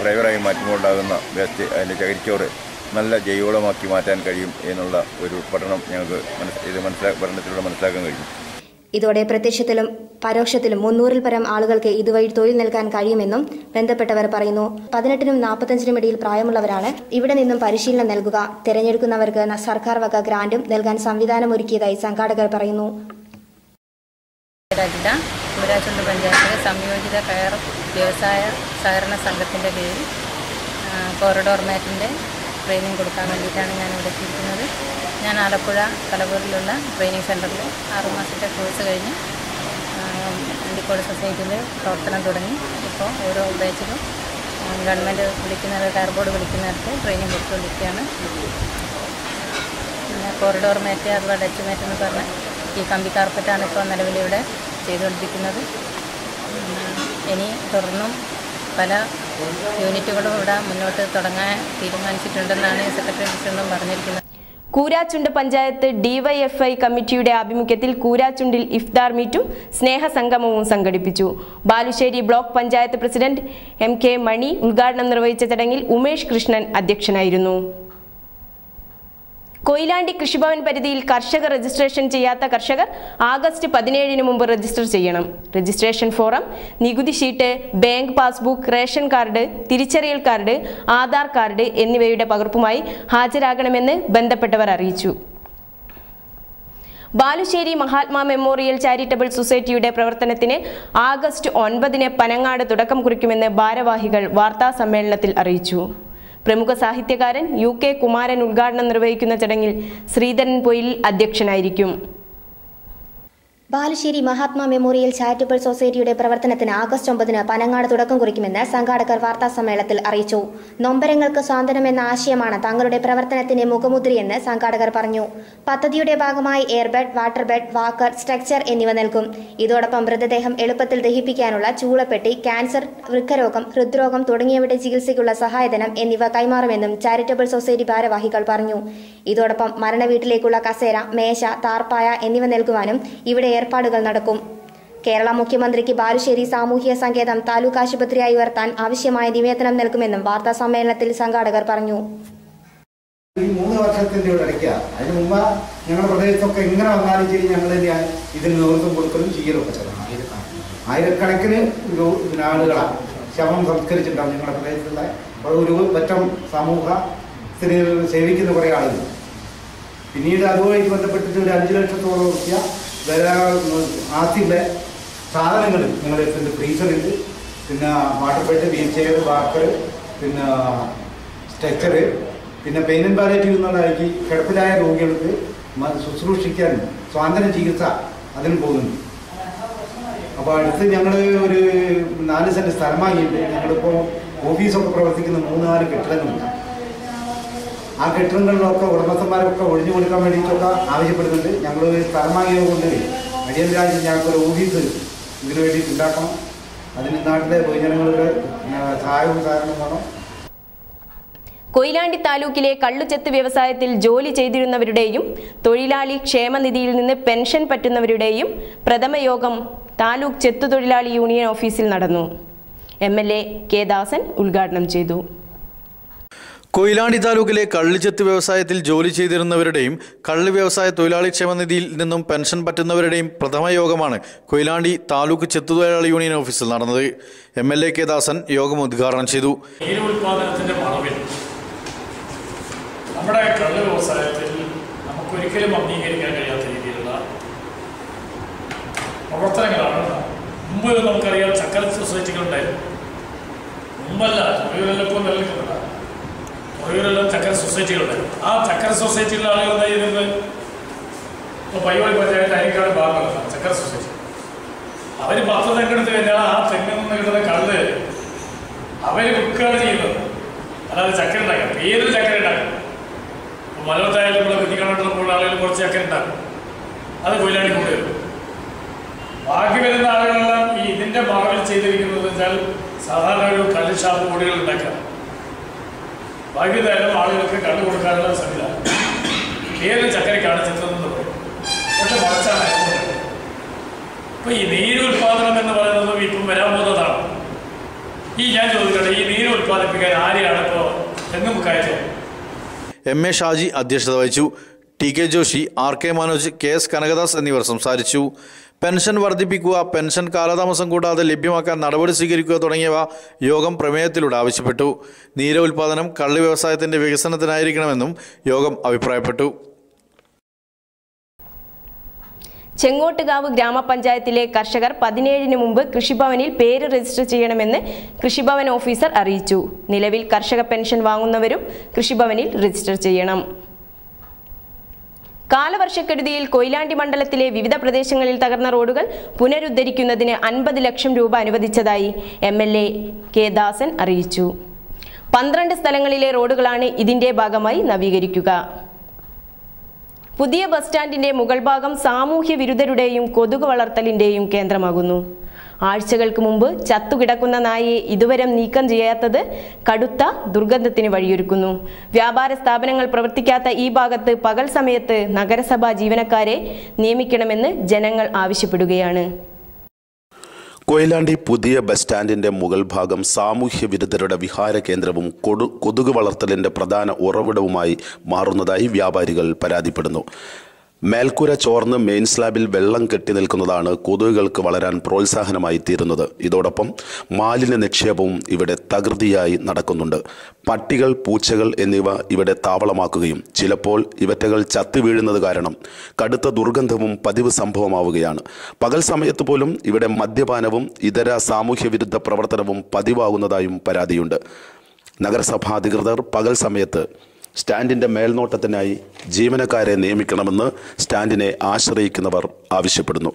ഫൈബറായി മാറ്റുമ്പോൾ ഉണ്ടാകുന്ന വേസ്റ്റ് അതിൻ്റെ ചകിരിച്ചോറ് നല്ല ജൈവവളമാക്കി മാറ്റാൻ കഴിയും എന്നുള്ള ഒരു പഠനം ഞങ്ങൾക്ക് പഠനത്തിലൂടെ മനസ്സിലാക്കാൻ കഴിയും. ഇതോടെ പ്രത്യക്ഷത്തിലും പരോക്ഷത്തിലും 300-ൽ പരം ആളുകൾക്ക് ഇതുവഴി തൊഴിൽ നൽകാൻ കഴിയുമെന്നും ബന്ധപ്പെട്ടവർ പറയുന്നു. 18-നും 45-നും ഇടയിൽ പ്രായമുള്ളവരാണ് ഇവിടെ നിന്നും പരിശീലനം നൽകുക. തെരഞ്ഞെടുക്കുന്നവർക്ക് സർക്കാർ വക ഗ്രാന്റും നൽകാൻ സംവിധാനമൊരുക്കിയതായി സംഘാടകർ പറയുന്നു. കൂരാച്ചുണ്ട് പഞ്ചായത്തിലെ സംയോജിത കയർ വ്യവസായ സഹകരണ സംഘത്തിൻ്റെ കീഴിൽ കോറിഡോർ മാറ്റിൻ്റെ ട്രെയിനിങ് കൊടുക്കാൻ വേണ്ടിയിട്ടാണ് ഞാനിവിടെ എത്തിയിരിക്കുന്നത്. ഞാൻ ആലപ്പുഴ കലവൂരിലുള്ള ട്രെയിനിങ് സെൻറ്ററിൽ 6 മാസത്തെ കോഴ്സ് കഴിഞ്ഞ് അണ്ടിക്കോട് സൊസൈറ്റിയിൽ പ്രവർത്തനം തുടങ്ങി. ഇപ്പോൾ ഓരോ ബാച്ചിലും ഗവൺമെൻറ് വിളിക്കുന്നത് കയർ ബോർഡ് വിളിക്കുന്നിടത്ത് ട്രെയിനിങ് കൊടുത്തുകൊണ്ടിരിക്കുകയാണ്. പിന്നെ കോറിഡോർ മാറ്റ് അഥവാ ഡച്ച് മാറ്റ് എന്ന് പറഞ്ഞാൽ ഈ കമ്പി കാർപ്പറ്റാണ് ഇപ്പോൾ നിലവിലിവിടെ ചെയ്തുകൊണ്ടിരിക്കുന്നത്. ഇനി തുടർന്നും പല യൂണിറ്റുകളും ഇവിടെ മുന്നോട്ട് തുടങ്ങാൻ തീരുമാനിച്ചിട്ടുണ്ടെന്നാണ് സെക്രട്ടറി പ്രസിഡന്റും പറഞ്ഞിരിക്കുന്നത്. കൂരാച്ചുണ്ട് പഞ്ചായത്ത് DYFI കമ്മിറ്റിയുടെ ആഭിമുഖ്യത്തിൽ കൂരാച്ചുണ്ടിൽ ഇഫ്താർ മീറ്റും സ്നേഹസംഗമവും സംഘടിപ്പിച്ചു. Balussery block panchayat president MK മണി ഉദ്ഘാടനം നിർവഹിച്ച ചടങ്ങിൽ ഉമേഷ് കൃഷ്ണൻ അധ്യക്ഷനായിരുന്നു. കൊയിലാണ്ടി കൃഷിഭവൻ പരിധിയിൽ കർഷക രജിസ്ട്രേഷൻ ചെയ്യാത്ത കർഷകർ ആഗസ്റ്റ് 17-ന് മുമ്പ് രജിസ്റ്റർ ചെയ്യണം. രജിസ്ട്രേഷൻ ഫോറം, നികുതി sheet, bank passbook, ration card, തിരിച്ചറിയൽ കാർഡ്, ആധാർ കാർഡ് എന്നിവയുടെ പകർപ്പുമായി ഹാജരാകണമെന്ന് ബന്ധപ്പെട്ടവർ അറിയിച്ചു. ബാലുശ്ശേരി മഹാത്മാ മെമ്മോറിയൽ ചാരിറ്റബിൾ സൊസൈറ്റിയുടെ പ്രവർത്തനത്തിന് ആഗസ്റ്റ് 9-ന് പനങ്ങാട് തുടക്കം കുറിക്കുമെന്ന് ഭാരവാഹികൾ വാർത്താസമ്മേളനത്തിൽ അറിയിച്ചു. പ്രമുഖ സാഹിത്യകാരൻ UK കുമാരൻ ഉദ്ഘാടനം നിർവഹിക്കുന്ന ചടങ്ങിൽ ശ്രീധരൻ പൊയിൽ അധ്യക്ഷനായിരിക്കും. ബാലുശ്ശേരി മഹാത്മാ മെമ്മോറിയൽ ചാരിറ്റബിൾ സൊസൈറ്റിയുടെ പ്രവർത്തനത്തിന് ആഗസ്റ്റ് 9-ന് പനങ്ങാട് തുടക്കം കുറിക്കുമെന്ന് സംഘാടകർ വാർത്താസമ്മേളനത്തിൽ അറിയിച്ചു. നൊമ്പരങ്ങൾക്ക് സാന്ത്വനം എന്ന ആശയമാണ് തങ്ങളുടെ പ്രവർത്തനത്തിന്റെ മുഖമുദ്രയെന്ന് സംഘാടകർ പറഞ്ഞു. പദ്ധതിയുടെ ഭാഗമായി airbed, water bed, walker, structure എന്നിവ നൽകും. ഇതോടൊപ്പം മൃതദേഹം എളുപ്പത്തിൽ ദഹിപ്പിക്കാനുള്ള ചൂളപ്പെട്ടി, ക്യാൻസർ, വൃക്കരോഗം, ഹൃദ്രോഗം തുടങ്ങിയവയുടെ ചികിത്സയ്ക്കുള്ള സഹായധനം എന്നിവ കൈമാറുമെന്നും ചാരിറ്റബിൾ സൊസൈറ്റി ഭാരവാഹികൾ പറഞ്ഞു. ഇതോടൊപ്പം മരണവീട്ടിലേക്കുള്ള കസേര, മേശ, താർപ്പായ എന്നിവ നൽകുവാനും ഇവിടെ ഏർപ്പാടുകൾ നടക്കും. കേരള മുഖ്യമന്ത്രിക്ക് ബാലുശ്ശേരി സാമൂഹ്യ സങ്കേതം താലൂക്ക് ആശുപത്രിയായി ഉയർത്താൻ ആവശ്യമായ നിവേദനം നൽകുമെന്നും വാർത്താ സമ്മേളനത്തിൽ സംഘാടകർ പറഞ്ഞു. ഈ 3 വർഷത്തിന്റെ ഇടയ്ക്ക് അതിന് മുമ്പ് ഞങ്ങളുടെ പ്രദേശത്തൊക്കെ എങ്ങനെ വന്നാലും ശരി ഞങ്ങൾ ഇതിന് നേതൃത്വം കൊടുക്കലും ചെയ്യലൊക്കെ ചെയ്യണം. ആയിരക്കണക്കിന് ആളുകളാണ് ശവം സംസ്കരിച്ചിട്ടുണ്ടാവും ഞങ്ങളുടെ പ്രദേശത്തുള്ള ഒരു പറ്റം സമൂഹത്തിന് സേവിക്കുന്ന കുറേ ആളുകൾ. പിന്നീട് അതുമായി ബന്ധപ്പെട്ടിട്ട് ഒരു 5 ലക്ഷത്തോളം രൂപ വില ആസ്തിയുടെ സാധനങ്ങൾ ഞങ്ങളുടെ അടുത്തുണ്ട്. ഫ്രീസറുണ്ട്, പിന്നെ water bed, wheel chair, walker, പിന്നെ സ്ട്രെച്ചർ, പിന്നെ പെയിൻ ആൻഡ് പാലിയേറ്റീവ് എന്നുള്ളതാക്കി കിടപ്പിലായ രോഗികൾക്ക് ശുശ്രൂഷിക്കാൻ സ്വാതന്ത്ര്യ ചികിത്സ അതിന് പോകുന്നുണ്ട്. അപ്പോൾ അടുത്ത് ഞങ്ങൾ ഒരു 4 സെൻറ്റ് സ്ഥലം വാങ്ങിയിട്ട് ഞങ്ങളിപ്പോൾ ഓഫീസൊക്കെ പ്രവർത്തിക്കുന്ന 3-4 കെട്ടിടങ്ങളുണ്ട്. ആ കെട്ടിടങ്ങളിലൊക്കെ ഉടമസ്ഥന്മാരൊക്കെ ഒഴിഞ്ഞു കൊടുക്കാൻ വേണ്ടിയിട്ടൊക്കെ ആവശ്യപ്പെടുന്നുണ്ട്. ഞങ്ങൾ സ്ഥലം വാങ്ങിയത് കൊണ്ട് അടിയന്തരാഴ്ച ഞങ്ങൾക്കൊരു ഓഫീസ് ഇതിനു വേണ്ടിയിട്ട് ഉണ്ടാക്കണം. അതിന് നാട്ടിലെ പൊതുജനങ്ങളുടെ സഹായവും സഹകരണവും വേണം. കൊയിലാണ്ടി താലൂക്കിലെ കള്ളുചെത്ത് വ്യവസായത്തിൽ ജോലി ചെയ്തിരുന്നവരുടെയും തൊഴിലാളി ക്ഷേമനിധിയിൽ നിന്ന് പെൻഷൻ പറ്റുന്നവരുടെയും പ്രഥമ യോഗം താലൂക്ക് ചെത്തുതൊഴിലാളി യൂണിയൻ ഓഫീസിൽ നടന്നു. MLA K. ദാസൻ ഉദ്ഘാടനം ചെയ്തു. കൊയിലാണ്ടി താലൂക്കിലെ കള്ളുചെത്ത് വ്യവസായത്തിൽ ജോലി ചെയ്തിരുന്നവരുടെയും കള്ള് വ്യവസായ തൊഴിലാളി ക്ഷേമനിധിയിൽ നിന്നും പെൻഷൻ പറ്റുന്നവരുടെയും പ്രഥമ യോഗമാണ് കൊയിലാണ്ടി താലൂക്ക് ചെത്തുതൊഴിലാളി യൂണിയൻ ഓഫീസിൽ നടന്നത്. MLA K. ദാസൻ യോഗം ഉദ്ഘാടനം ചെയ്തു. ഉൽപാദനത്തിന്റെ മറവിൽ നമ്മുടെ കള്ള് വ്യവസായത്തിൽ നമുക്കൊരിക്കലും അംഗീകരിക്കാൻ കഴിയാത്ത രീതിയിലുള്ള പ്രവർത്തനങ്ങളാണ്. മുമ്പ് നമുക്കറിയാം ചക്കര സൊസൈറ്റികളുണ്ടായിരുന്നു. മുമ്പല്ല, തൊഴിലെല്ലാം ഇപ്പോൾ നിലനിൽക്കുന്നില്ല. തൊഴിലെല്ലാം ചക്കര സൊസൈറ്റികളുണ്ടായിരുന്നു. ആ ചക്കര സൊസൈറ്റിയിലെ ആളുകൾ ചെയ്യുന്നത് ഇപ്പോൾ പയ്യോളി പഞ്ചായത്ത് അരിക്കാട് ഭാഗങ്ങളാണ് ചക്കര സൊസൈറ്റി. അവർ 10 തെങ്ങെടുത്ത് കഴിഞ്ഞാൽ ആ തെങ്ങിൽ നിന്ന് കിട്ടുന്ന കള്ള് അവർ വിൽക്കുകയാണ് ചെയ്യുന്നത്. അല്ലാതെ ചക്കര ഉണ്ടാക്കാം, പേരിൽ ചക്കര ഉണ്ടാക്കും. ഇപ്പോൾ മലവത്തായാലും ഇവിടെ കുഞ്ഞിക്കണ്ണുള്ള ആളുകൾ കുറച്ച് ചക്കര ഉണ്ടാക്കും, അത് കൊയിലാണ്ടി കൊണ്ടുവരും. ബാക്കി വരുന്ന ആളുകളെല്ലാം ഈ ഇതിൻ്റെ മറവിൽ ചെയ്തിരിക്കുന്നത് വെച്ചാൽ സാധാരണ ഒരു കല്ല് ഷാപ്പ് പൊടികൾ ഉണ്ടാക്കാം. ബാക്കി നേരം ആളുകൾക്ക് കണ്ടു കൊടുക്കാനുള്ള സംവിധാനം പേരിൽ ചക്കരക്കാണ് ചിത്രം എന്ന് പറയും. പക്ഷെ മറച്ചാണ് ഇപ്പോൾ ഈ നീര് ഉൽപ്പാദനം എന്ന് പറയുന്നതും ഇപ്പം വരാൻ പോകുന്നതാണ്. ഞാൻ ചോദിക്കട്ടെ, ഈ നീര് ഉൽപ്പാദിപ്പിക്കാൻ ആരെയാണ് ഇപ്പോൾ തെങ്ങും കയറ്റം? എം എ ഷാജി അധ്യക്ഷത വഹിച്ചു. T K Joshi, R K Manoj, K S Kanakadas എന്നിവർ സംസാരിച്ചു. പെൻഷൻ വർദ്ധിപ്പിക്കുക, പെൻഷൻ കാലതാമസം കൂടാതെ ലഭ്യമാക്കാൻ നടപടി സ്വീകരിക്കുക തുടങ്ങിയവ യോഗം പ്രമേയത്തിലൂടെ ആവശ്യപ്പെട്ടു. നീര ഉൽപ്പാദനം കള്ള് വ്യവസായത്തിന്റെ വികസനത്തിനായിരിക്കണമെന്നും യോഗം അഭിപ്രായപ്പെട്ടു. ചെങ്ങോട്ടുകാവ് ഗ്രാമപഞ്ചായത്തിലെ കർഷകർ 17-ന് മുമ്പ് കൃഷിഭവനിൽ പേര് രജിസ്റ്റർ ചെയ്യണമെന്ന് കൃഷിഭവൻ ഓഫീസർ അറിയിച്ചു. നിലവിൽ കർഷക പെൻഷൻ വാങ്ങുന്നവരും കൃഷിഭവനിൽ രജിസ്റ്റർ ചെയ്യണം. കാലവർഷക്കെടുതിയിൽ കൊയിലാണ്ടി മണ്ഡലത്തിലെ വിവിധ പ്രദേശങ്ങളിൽ തകർന്ന റോഡുകൾ പുനരുദ്ധരിക്കുന്നതിന് 50 ലക്ഷം രൂപ അനുവദിച്ചതായി MLA കെ ദാസൻ അറിയിച്ചു. 12 സ്ഥലങ്ങളിലെ റോഡുകളാണ് ഇതിന്റെ ഭാഗമായി നവീകരിക്കുക. പുതിയ ബസ് സ്റ്റാൻഡിന്റെ മുകൾ ഭാഗം സാമൂഹ്യ വിരുദ്ധരുടെയും കൊതുക് വളർത്തലിന്റെയും കേന്ദ്രമാകുന്നു. ആഴ്ചകൾക്ക് മുമ്പ് ചത്തുകിടക്കുന്ന നായയെ ഇതുവരെ നീക്കം ചെയ്യാത്തത് കടുത്ത ദുർഗന്ധത്തിന് വഴിയൊരുക്കുന്നു. വ്യാപാര സ്ഥാപനങ്ങൾ പ്രവർത്തിക്കാത്ത ഈ ഭാഗത്ത് പകൽ സമയത്ത് നഗരസഭാ ജീവനക്കാരെ നിയമിക്കണമെന്ന് ജനങ്ങൾ ആവശ്യപ്പെടുകയാണ്. കൊയിലാണ്ടി പുതിയ ബസ് സ്റ്റാൻഡിന്റെ മുകൾ ഭാഗം സാമൂഹ്യ വിരുദ്ധരുടെ വിഹാര കേന്ദ്രവും കൊതുക് വളർത്തലിന്റെ പ്രധാന ഉറവിടവുമായി മാറുന്നതായി വ്യാപാരികൾ പരാതിപ്പെടുന്നു. മേൽക്കൂര ചോർന്ന് മെയിൻ സ്ലാബിൽ വെള്ളം കെട്ടി നിൽക്കുന്നതാണ് കൊതുകുകൾക്ക് വളരാൻ പ്രോത്സാഹനമായി തീരുന്നത്. ഇതോടൊപ്പം മാലിന്യ നിക്ഷേപവും ഇവിടെ തകൃതിയായി നടക്കുന്നുണ്ട്. പട്ടികൾ, പൂച്ചകൾ എന്നിവ ഇവിടെ താവളമാക്കുകയും ചിലപ്പോൾ ഇവറ്റകൾ ചത്തു വീഴുന്നത് കാരണം കടുത്ത ദുർഗന്ധവും പതിവ് സംഭവമാവുകയാണ്. പകൽ സമയത്ത് പോലും ഇവിടെ മദ്യപാനവും ഇതര സാമൂഹ്യ വിരുദ്ധ പ്രവർത്തനവും പതിവാകുന്നതായും പരാതിയുണ്ട്. നഗരസഭാ അധികൃതർ പകൽ സമയത്ത് സ്റ്റാൻഡിന്റെ മേൽനോട്ടത്തിനായി ജീവനക്കാരെ നിയമിക്കണമെന്ന് സ്റ്റാൻഡിനെ ആശ്രയിക്കുന്നവർ ആവശ്യപ്പെടുന്നു.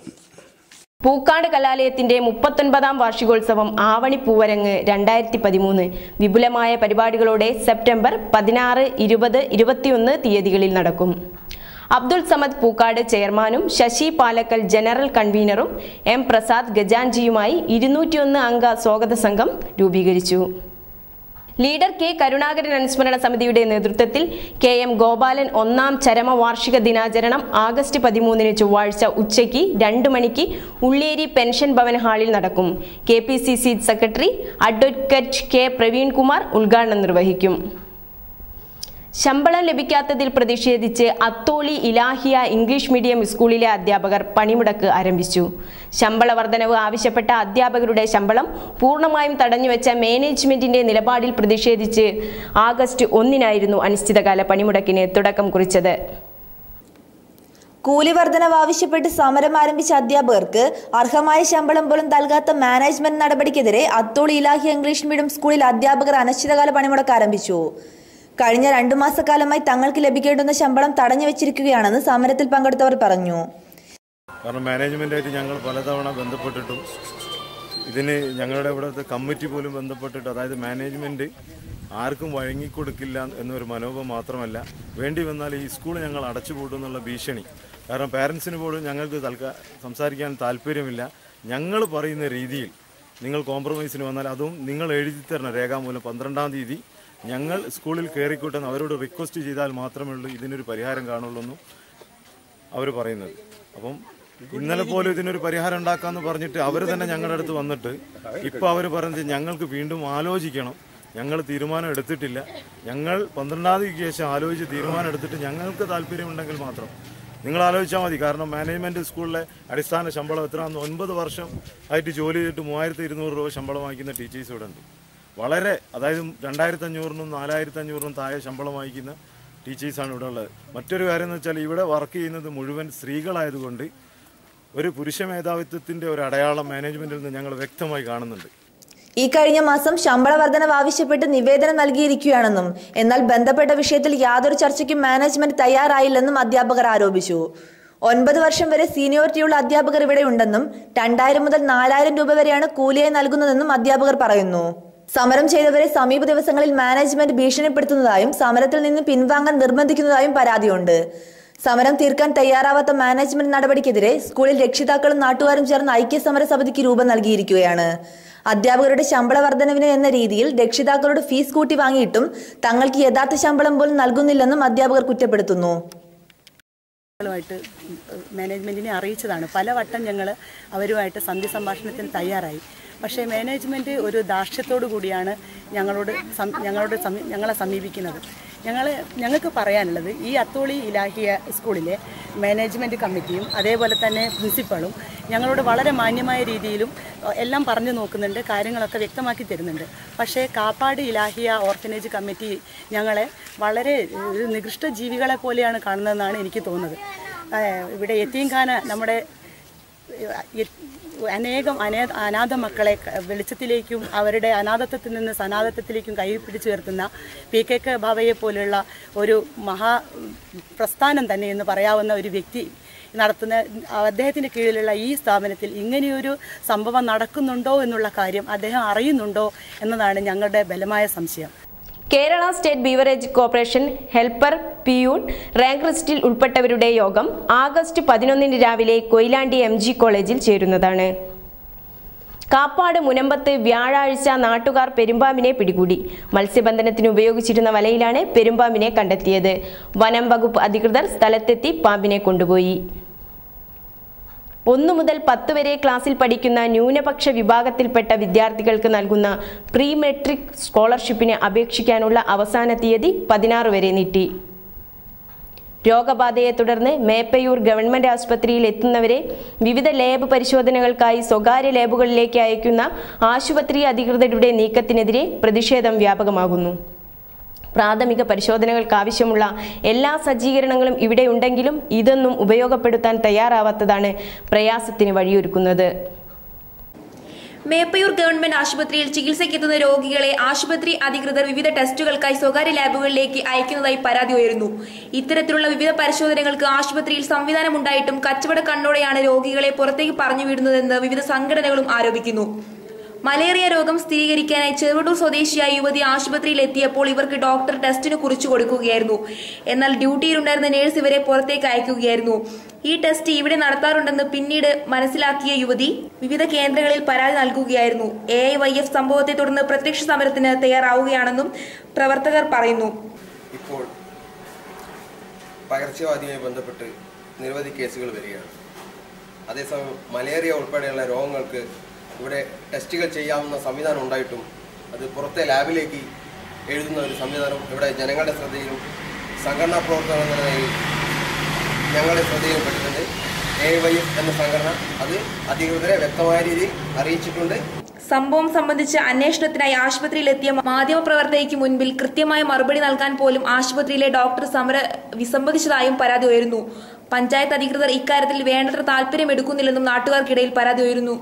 പൂക്കാട് കലാലയത്തിന്റെ 39-ാം വാർഷികോത്സവം ആവണി പൂവരങ്ങ് 2013 വിപുലമായ പരിപാടികളോടെ സെപ്റ്റംബർ 16, 20, 21 തീയതികളിൽ നടക്കും. അബ്ദുൾ സമദ് പൂക്കാട് ചെയർമാനും ശശി പാലക്കൽ ജനറൽ കൺവീനറും M പ്രസാദ് ഗജാൻജിയുമായി 201 അംഗ സ്വാഗത സംഘം രൂപീകരിച്ചു. ലീഡർ കെ കരുണാകരൻ അനുസ്മരണ സമിതിയുടെ നേതൃത്വത്തിൽ KM ഗോപാലൻ 1-ാം ചരമവാർഷിക ദിനാചരണം ആഗസ്റ്റ് 13-ന് ചൊവ്വാഴ്ച ഉച്ചയ്ക്ക് 2 മണിക്ക് ഉള്ളേരി പെൻഷൻ ഭവൻ ഹാളിൽ നടക്കും. KPCC secretary advocate K Praveenkumar ഉദ്ഘാടനം നിർവഹിക്കും. ശമ്പളം ലഭിക്കാത്തതിൽ പ്രതിഷേധിച്ച് അത്തോളി ഇലാഹിയ ഇംഗ്ലീഷ് മീഡിയം സ്കൂളിലെ അധ്യാപകർ പണിമുടക്ക് ആരംഭിച്ചു. ശമ്പള വർധനവ് ആവശ്യപ്പെട്ട അധ്യാപകരുടെ ശമ്പളം പൂർണ്ണമായും തടഞ്ഞുവെച്ച മാനേജ്മെന്റിന്റെ നിലപാടിൽ പ്രതിഷേധിച്ച് ആഗസ്റ്റ് 1-നായിരുന്നു അനിശ്ചിതകാല പണിമുടക്കിന് തുടക്കം കുറിച്ചത്. കൂലി വർധനവ് ആവശ്യപ്പെട്ട് സമരം ആരംഭിച്ച അധ്യാപകർക്ക് അർഹമായ ശമ്പളം പോലും നൽകാത്ത മാനേജ്മെന്റ് നടപടിക്കെതിരെ അത്തോളി ഇലാഹിയ ഇംഗ്ലീഷ് മീഡിയം സ്കൂളിൽ അധ്യാപകർ അനിശ്ചിതകാല പണിമുടക്ക് ആരംഭിച്ചു. കഴിഞ്ഞ 2 മാസക്കാലമായി തങ്ങൾക്ക് ലഭിക്കേണ്ടുന്ന ശമ്പളം തടഞ്ഞു വെച്ചിരിക്കുകയാണെന്ന് സമരത്തിൽ പങ്കെടുത്തവർ പറഞ്ഞു. കാരണം മാനേജ്മെന്റായിട്ട് ഞങ്ങൾ പലതവണ ബന്ധപ്പെട്ടിട്ടും ഇതിന് ഞങ്ങളുടെ ഇവിടുത്തെ കമ്മിറ്റി പോലും ബന്ധപ്പെട്ടിട്ട്, അതായത് മാനേജ്മെന്റ് ആർക്കും വഴങ്ങിക്കൊടുക്കില്ല എന്നൊരു മനോഭാവം മാത്രമല്ല, വേണ്ടി വന്നാൽ ഈ സ്കൂൾ ഞങ്ങൾ അടച്ചുപൂട്ടുന്നുള്ള ഭീഷണി. കാരണം പാരൻസിന് പോലും ഞങ്ങൾക്ക് സംസാരിക്കാൻ താല്പര്യമില്ല. ഞങ്ങൾ പറയുന്ന രീതിയിൽ നിങ്ങൾ കോംപ്രമൈസിന് വന്നാൽ അതും നിങ്ങൾ എഴുതി തരണം രേഖാമൂലം 12-ാം തീയതി ഞങ്ങൾ സ്കൂളിൽ കയറിക്കൂട്ടെന്ന് അവരോട് റിക്വസ്റ്റ് ചെയ്താൽ മാത്രമേ ഉള്ളൂ ഇതിനൊരു പരിഹാരം കാണുള്ളൂ എന്നും അവർ പറയുന്നത്. അപ്പം ഇന്നലെ പോലും ഇതിനൊരു പരിഹാരം ഉണ്ടാക്കാമെന്ന് പറഞ്ഞിട്ട് അവർ തന്നെ ഞങ്ങളുടെ അടുത്ത് വന്നിട്ട് ഇപ്പോൾ അവർ പറഞ്ഞത് ഞങ്ങൾക്ക് വീണ്ടും ആലോചിക്കണം, ഞങ്ങൾ തീരുമാനം എടുത്തിട്ടില്ല, ഞങ്ങൾ 12-ാം തീയതിക്ക് ശേഷം ആലോചിച്ച് തീരുമാനം എടുത്തിട്ട് ഞങ്ങൾക്ക് താല്പര്യമുണ്ടെങ്കിൽ മാത്രം നിങ്ങൾ ആലോചിച്ചാൽ മതി. കാരണം മാനേജ്മെൻറ്റ് സ്കൂളിലെ അടിസ്ഥാന ശമ്പളം എത്രയാണെന്ന് 9 വർഷം ആയിട്ട് ജോലി ചെയ്തിട്ട് 3200 രൂപ ശമ്പളം വാങ്ങിക്കുന്ന ടീച്ചേഴ്സ് ഇവിടെ ഉണ്ട്. വളരെ, അതായത് 2500-നും 4500-നും താഴെ ശമ്പളം വാങ്ങിക്കുന്ന ടീച്ചേഴ്സാണ് ഇവിടെ ഉള്ളത്. മറ്റൊരു കാര്യം എന്ന് വെച്ചാൽ ഇവിടെ വർക്ക് ചെയ്യുന്നത് മുഴുവൻ സ്ത്രീകളായതുകൊണ്ട് ഒരു പുരുഷ മേധാവിത്വത്തിൻ്റെ ഒരു അടയാളം മാനേജ്മെൻറ്റിൽ നിന്ന് ഞങ്ങൾ വ്യക്തമായി കാണുന്നുണ്ട്. ഈ കഴിഞ്ഞ മാസം ശമ്പള വർധനവ് ആവശ്യപ്പെട്ട് നിവേദനം നൽകിയിരിക്കുകയാണെന്നും എന്നാൽ ബന്ധപ്പെട്ട വിഷയത്തിൽ യാതൊരു ചർച്ചയ്ക്കും മാനേജ്മെന്റ് തയ്യാറായില്ലെന്നും അധ്യാപകർ ആരോപിച്ചു. 9 വർഷം വരെ സീനിയോറിറ്റിയുള്ള അധ്യാപകർ ഇവിടെ ഉണ്ടെന്നും 2000 മുതൽ 4000 രൂപ വരെയാണ് കൂലിയായി നൽകുന്നതെന്നും അധ്യാപകർ പറയുന്നു. സമരം ചെയ്തവരെ സമീപ ദിവസങ്ങളിൽ മാനേജ്മെന്റ് ഭീഷണിപ്പെടുത്തുന്നതായും സമരത്തിൽ നിന്ന് പിൻവാങ്ങാൻ നിർബന്ധിക്കുന്നതായും പരാതിയുണ്ട്. സമരം തീർക്കാൻ തയ്യാറാവാത്ത മാനേജ്മെന്റ് നടപടിക്കെതിരെ സ്കൂളിൽ രക്ഷിതാക്കളും നാട്ടുകാരും ചേർന്ന് ഐക്യസമര സമിതിക്ക് രൂപം നൽകിയിരിക്കുകയാണ്. അധ്യാപകരുടെ ശമ്പള വർധനവിന് എന്ന രീതിയിൽ രക്ഷിതാക്കളുടെ ഫീസ് കൂട്ടി വാങ്ങിയിട്ടും തങ്ങൾക്ക് യഥാർത്ഥ ശമ്പളം പോലും നൽകുന്നില്ലെന്നും അധ്യാപകർ കുറ്റപ്പെടുത്തുന്നു. മാനേജ്മെന്റിനെ അറിയിച്ചതാണ്. പലവട്ടം ഞങ്ങൾ അവരുമായിട്ട് സന്ധി സംഭാഷണത്തിന് തയ്യാറായി. പക്ഷേ മാനേജ്മെന്റ് ഒരു ധാർഷ്ട്യത്തോടു കൂടിയാണ് ഞങ്ങളെ സമീപിക്കുന്നത്. ഞങ്ങൾക്ക് പറയാനുള്ളത് ഈ അത്തോളി ഇലാഹിയ സ്കൂളിലെ മാനേജ്മെൻറ്റ് കമ്മിറ്റിയും അതേപോലെ തന്നെ പ്രിൻസിപ്പളും ഞങ്ങളോട് വളരെ മാന്യമായ രീതിയിലും എല്ലാം പറഞ്ഞു നോക്കുന്നുണ്ട്, കാര്യങ്ങളൊക്കെ വ്യക്തമാക്കി തരുന്നുണ്ട്. പക്ഷേ കാപ്പാട് ഇലാഹിയ ഓർഫനേജ് കമ്മിറ്റി ഞങ്ങളെ വളരെ നികൃഷ്ട ജീവികളെ പോലെയാണ് കാണുന്നതെന്നാണ് എനിക്ക് തോന്നുന്നത്. ഇവിടെ യതീംഖാന നമ്മുടെ അനേകം അനാഥ മക്കളെ വെളിച്ചത്തിലേക്കും അവരുടെ അനാഥത്വത്തിൽ നിന്ന് സനാഥത്വത്തിലേക്കും കൈപിടിച്ചു ഉയർത്തുന്ന PKK ബാബയെ പോലുള്ള ഒരു പ്രസ്ഥാനം തന്നെ എന്ന് പറയാവുന്ന ഒരു വ്യക്തി നടത്തുന്ന അദ്ദേഹത്തിൻ്റെ കീഴിലുള്ള ഈ സ്ഥാപനത്തിൽ ഇങ്ങനെയൊരു സംഭവം നടക്കുന്നുണ്ടോ എന്നുള്ള കാര്യം അദ്ദേഹം അറിയുന്നുണ്ടോ എന്നതാണ് ഞങ്ങളുടെ ബലമായ സംശയം. Kerala state beverage corporation helper peon rank ലിസ്റ്റിൽ ഉൾപ്പെട്ടവരുടെ യോഗം ആഗസ്റ്റ് 11 രാവിലെ കൊയിലാണ്ടി MG കോളേജിൽ ചേരുന്നതാണ്. കാപ്പാട് മുനമ്പത്ത് വ്യാഴാഴ്ച നാട്ടുകാർ പെരുമ്പാമ്പിനെ പിടികൂടി. മത്സ്യബന്ധനത്തിന് ഉപയോഗിച്ചിരുന്ന വലയിലാണ് പെരുമ്പാമ്പിനെ കണ്ടെത്തിയത്. വനം വകുപ്പ് അധികൃതർ സ്ഥലത്തെത്തി പാമ്പിനെ കൊണ്ടുപോയി. 1 മുതൽ 10 വരെ ക്ലാസ്സിൽ പഠിക്കുന്ന ന്യൂനപക്ഷ വിഭാഗത്തിൽപ്പെട്ട വിദ്യാർത്ഥികൾക്ക് നൽകുന്ന പ്രീ മെട്രിക് സ്കോളർഷിപ്പിന് അപേക്ഷിക്കാനുള്ള അവസാന തീയതി 16 വരെ നീട്ടി. രോഗബാധയെ തുടർന്ന് മേപ്പയൂർ ഗവൺമെന്റ് ആശുപത്രിയിൽ എത്തുന്നവരെ വിവിധ ലാബ് പരിശോധനകൾക്കായി സ്വകാര്യ ലാബുകളിലേക്ക് അയക്കുന്ന ആശുപത്രി അധികൃതരുടെ നീക്കത്തിനെതിരെ പ്രതിഷേധം വ്യാപകമാകുന്നു. പ്രാഥമിക പരിശോധനകൾക്കാവശ്യമുള്ള എല്ലാ സജ്ജീകരണങ്ങളും ഇവിടെയുണ്ടെങ്കിലും ഇതൊന്നും ഉപയോഗപ്പെടുത്താൻ തയ്യാറാവാത്തതാണ് പ്രയാസത്തിന് വഴിയൊരുക്കുന്നത്. മേപ്പയൂർ ഗവൺമെന്റ് ആശുപത്രിയിൽ ചികിത്സയ്ക്കെത്തുന്ന രോഗികളെ ആശുപത്രി അധികൃതർ വിവിധ ടെസ്റ്റുകൾക്കായി സ്വകാര്യ ലാബുകളിലേക്ക് അയക്കുന്നതായി പരാതി ഉയരുന്നു. ഇത്തരത്തിലുള്ള വിവിധ പരിശോധനകൾക്ക് ആശുപത്രിയിൽ സംവിധാനമുണ്ടായിട്ടും കച്ചവട കണ്ണോടെയാണ് രോഗികളെ പുറത്തേക്ക് പറഞ്ഞുവിടുന്നതെന്ന് വിവിധ സംഘടനകളും ആരോപിക്കുന്നു. മലേറിയ രോഗം സ്ഥിരീകരിക്കാനായി ചെറുവടൂർ സ്വദേശിയായ യുവതി ആശുപത്രിയിൽ എത്തിയപ്പോൾ ഇവർക്ക് ഡോക്ടർ ടെസ്റ്റിന് കുറിച്ചു കൊടുക്കുകയായിരുന്നു. എന്നാൽ ഡ്യൂട്ടിയിലുണ്ടായിരുന്ന നേഴ്സ് ഇവരെ പുറത്തേക്ക് അയക്കുകയായിരുന്നു. ഈ ടെസ്റ്റ് ഇവിടെ നടത്താറുണ്ടെന്ന് പിന്നീട് മനസ്സിലാക്കിയ യുവതി വിവിധ കേന്ദ്രങ്ങളിൽ പരാതി നൽകുകയായിരുന്നു. AIYF സംഭവത്തെ തുടർന്ന് പ്രത്യക്ഷ സമരത്തിന് തയ്യാറാവുകയാണെന്നും പ്രവർത്തകർ പറയുന്നു. ഇപ്പോൾ പകർച്ചവ്യാധിയുമായി ബന്ധപ്പെട്ട് നിരവധി കേസുകൾ വരികയാണ്. അതേസമയം മലേറിയ ഉൾപ്പെടെയുള്ള രോഗങ്ങൾക്ക് ഇവിടെ ടെസ്റ്റുകൾ ചെയ്യാവുന്ന സംവിധാനം ഉണ്ടായിട്ടും അത് പുറത്തെ ലാബിലേക്ക് എഴുതുന്ന ഒരു സംവിധാനം ഇവിടെ ജനങ്ങളുടെ ശ്രദ്ധയിലും സംഘടനാ പ്രവർത്തനങ്ങളിൽ ഞങ്ങളുടെ ശ്രദ്ധയിലും പെട്ടിട്ടുണ്ട്. AIYF എന്ന സംഘടന അത് അധികൃതരെ വ്യക്തമായ രീതിയിൽ അറിയിച്ചിട്ടുണ്ട്. സംഭവം സംബന്ധിച്ച് അന്വേഷണത്തിനായി ആശുപത്രിയിലെത്തിയ മാധ്യമപ്രവർത്തകയ്ക്ക് മുൻപിൽ കൃത്യമായ മറുപടി നൽകാൻ പോലും ആശുപത്രിയിലെ ഡോക്ടർ വിസമ്മതിച്ചതായും പരാതി ഉയരുന്നു. പഞ്ചായത്ത് അധികൃതർ ഇക്കാര്യത്തിൽ വേണ്ടത്ര താല്പര്യമെടുക്കുന്നില്ലെന്നും നാട്ടുകാർക്കിടയിൽ പരാതി ഉയരുന്നു.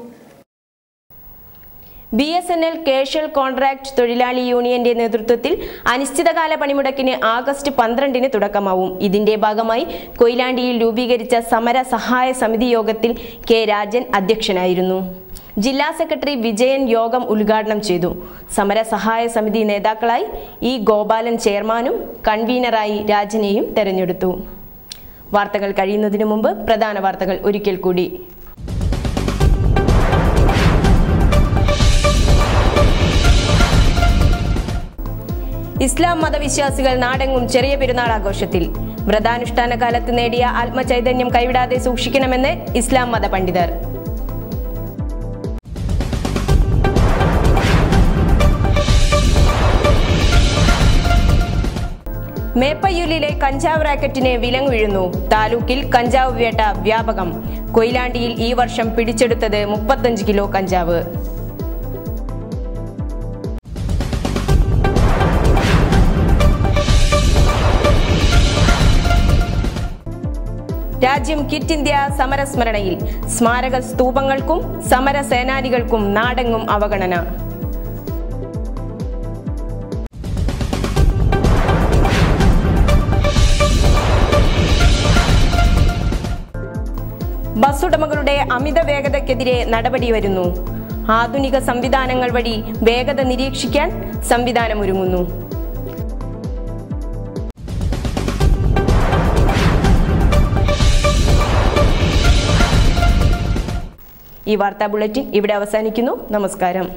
BSNL കേഷ്യൽ കോൺട്രാക്ട് തൊഴിലാളി യൂണിയന്റെ നേതൃത്വത്തിൽ അനിശ്ചിതകാല പണിമുടക്കിന് ആഗസ്റ്റ് 12 തുടക്കമാവും. ഇതിന്റെ ഭാഗമായി കൊയിലാണ്ടിയിൽ രൂപീകരിച്ച സമര സഹായ സമിതി യോഗത്തിൽ K. രാജൻ അധ്യക്ഷനായിരുന്നു. ജില്ലാ സെക്രട്ടറി വിജയൻ യോഗം ഉദ്ഘാടനം ചെയ്തു. സമര സഹായ സമിതി നേതാക്കളായി E. ഗോപാലൻ ചെയർമാനും കൺവീനറായി രാജനെയും തെരഞ്ഞെടുത്തു. വാർത്തകൾ കഴിയുന്നതിനു മുമ്പ് പ്രധാന വാർത്തകൾ ഒരിക്കൽ കൂടി. ഇസ്ലാം മതവിശ്വാസികൾ നാടെങ്ങും ചെറിയ പെരുന്നാൾ ആഘോഷത്തിൽ. വ്രതാനുഷ്ഠാന കാലത്ത് നേടിയ ആത്മചൈതന്യം കൈവിടാതെ സൂക്ഷിക്കണമെന്ന് ഇസ്ലാം മത പണ്ഡിതർ. മേപ്പയ്യൂരിലെ കഞ്ചാവ് റാക്കറ്റിന് വിലങ്ങ് വീഴുന്നു. താലൂക്കിൽ കഞ്ചാവ് വേട്ട വ്യാപകം. കൊയിലാണ്ടിയിൽ ഈ വർഷം പിടിച്ചെടുത്തത് 35 കിലോ കഞ്ചാവ്. രാജ്യം ക്വിറ്റ് ഇന്ത്യ സമരസ്മരണയിൽ. സ്മാരക സ്തൂപങ്ങൾക്കും സമര സേനാനികൾക്കും നാടെങ്ങും അവഗണന. ബസ്സുടമകളുടെ അമിത വേഗതയ്ക്കെതിരെ നടപടി വരുന്നു. ആധുനിക സംവിധാനങ്ങൾ വഴി വേഗത നിരീക്ഷിക്കാൻ സംവിധാനമൊരുങ്ങുന്നു. ഈ വാർത്താ ബുള്ളറ്റിൻ ഇവിടെ അവസാനിക്കുന്നു. നമസ്കാരം.